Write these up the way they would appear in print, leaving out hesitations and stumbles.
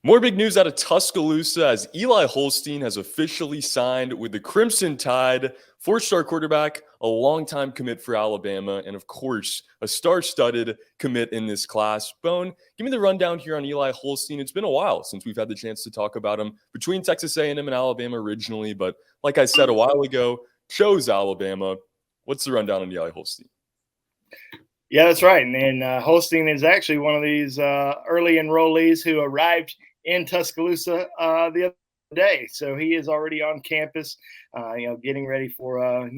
More big news out of Tuscaloosa as Eli Holstein has officially signed with the Crimson Tide. Four-star quarterback, a longtime commit for Alabama, and of course, a star-studded commit in this class. Bone, give me the rundown here on Eli Holstein. It's been a while since we've had the chance to talk about him between Texas A&M and Alabama originally, but like I said a while ago, chose Alabama. What's the rundown on Eli Holstein? Yeah, that's right. And Holstein is actually one of these early enrollees who arrived in Tuscaloosa the other day. So he is already on campus, getting ready for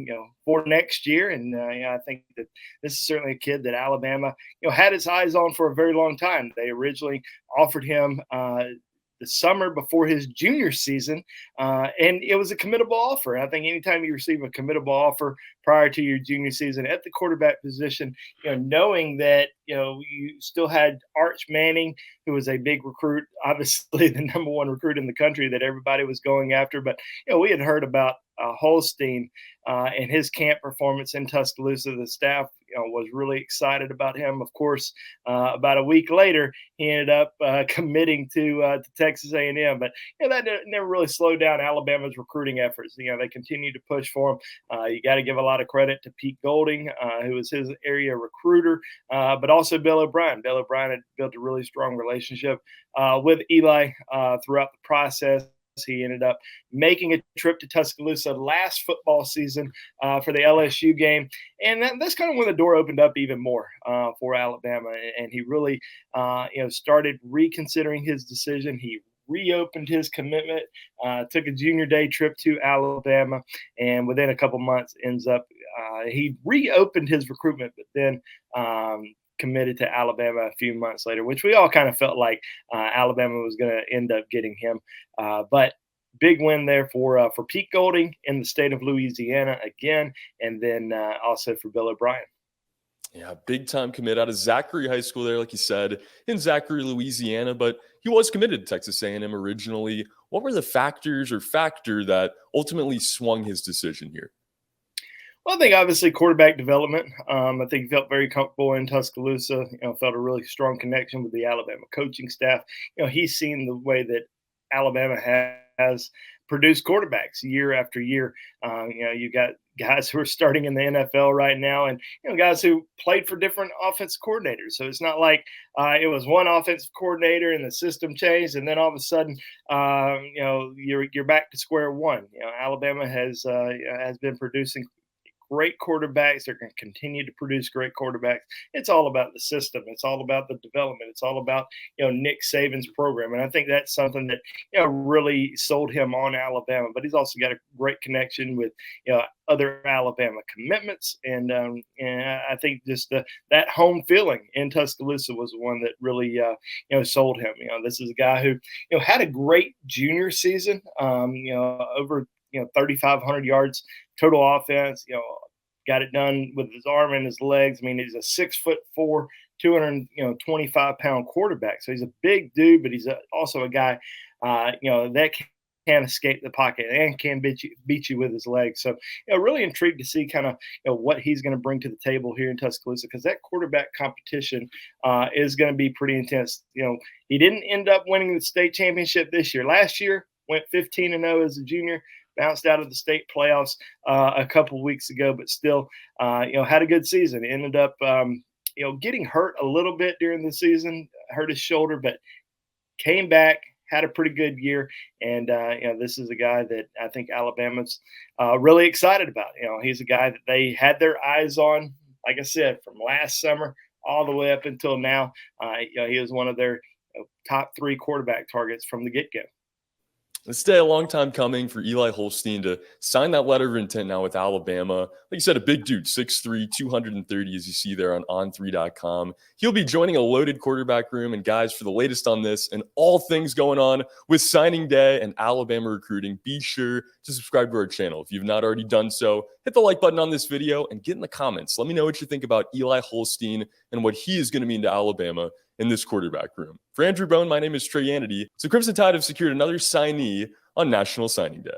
for next year. And I think that this is certainly a kid that Alabama had its eyes on for a very long time. They originally offered him the summer before his junior season, and it was a committable offer. And I think anytime you receive a committable offer prior to your junior season at the quarterback position, knowing that you still had Arch Manning, who was a big recruit, obviously the number one recruit in the country that everybody was going after. But we had heard about Holstein and his camp performance in Tuscaloosa. The staff was really excited about him. Of course, about a week later, he ended up committing to Texas A&M. But that never really slowed down Alabama's recruiting efforts. They continue to push for him. You got to give a lot of credit to Pete Golding, who was his area recruiter, but also Bill O'Brien. Bill O'Brien had built a really strong relationship with Eli throughout the process. He ended up making a trip to Tuscaloosa last football season for the LSU game. And that's kind of when the door opened up even more for Alabama. And he really, started reconsidering his decision. He reopened his commitment, took a junior day trip to Alabama, and within a couple months ends up, he reopened his recruitment, but then committed to Alabama a few months later, which we all kind of felt like Alabama was going to end up getting him. But big win there for Pete Golding in the state of Louisiana again, and then also for Bill O'Brien. Yeah, big time commit out of Zachary High School there, like you said, in Zachary, Louisiana, but he was committed to Texas A&M originally. What were the factor that ultimately swung his decision here? Well, I think obviously quarterback development. I think he felt very comfortable in Tuscaloosa. Felt a really strong connection with the Alabama coaching staff. He's seen the way that Alabama has produced quarterbacks year after year. You got guys who are starting in the NFL right now, and guys who played for different offensive coordinators. So it's not like it was one offensive coordinator and the system changed, and then all of a sudden, you're back to square one. Alabama has been producing great quarterbacks. They're going to continue to produce great quarterbacks. It's all about the system. It's all about the development. It's all about, Nick Saban's program. And I think that's something that, really sold him on Alabama. But he's also got a great connection with, other Alabama commitments. And I think just that home feeling in Tuscaloosa was the one that really, sold him. This is a guy who, had a great junior season, over, 3,500 yards total offense, got it done with his arm and his legs. I mean, he's a 6'4", 225-pound quarterback. So he's a big dude, but he's also a guy, that can escape the pocket and can beat you with his legs. So, really intrigued to see kind of what he's going to bring to the table here in Tuscaloosa, because that quarterback competition is going to be pretty intense. He didn't end up winning the state championship this year. Last year, went 15-0 as a junior. Bounced out of the state playoffs a couple weeks ago, but still, had a good season. Ended up, getting hurt a little bit during the season, hurt his shoulder, but came back, had a pretty good year. And, this is a guy that I think Alabama's really excited about. He's a guy that they had their eyes on, like I said, from last summer all the way up until now. He was one of their top 3 quarterback targets from the get-go. This day, a long time coming for Eli Holstein to sign that letter of intent now with Alabama. Like you said, a big dude, 6'3", 230, as you see there on on3.com. He'll be joining a loaded quarterback room. And guys, for the latest on this and all things going on with signing day and Alabama recruiting, be sure to subscribe to our channel. If you've not already done so, hit the like button on this video and get in the comments. Let me know what you think about Eli Holstein and what he is going to mean to Alabama in this quarterback room. For Andrew Bone, my name is Trey Yanity. So Crimson Tide have secured another signee on National Signing Day.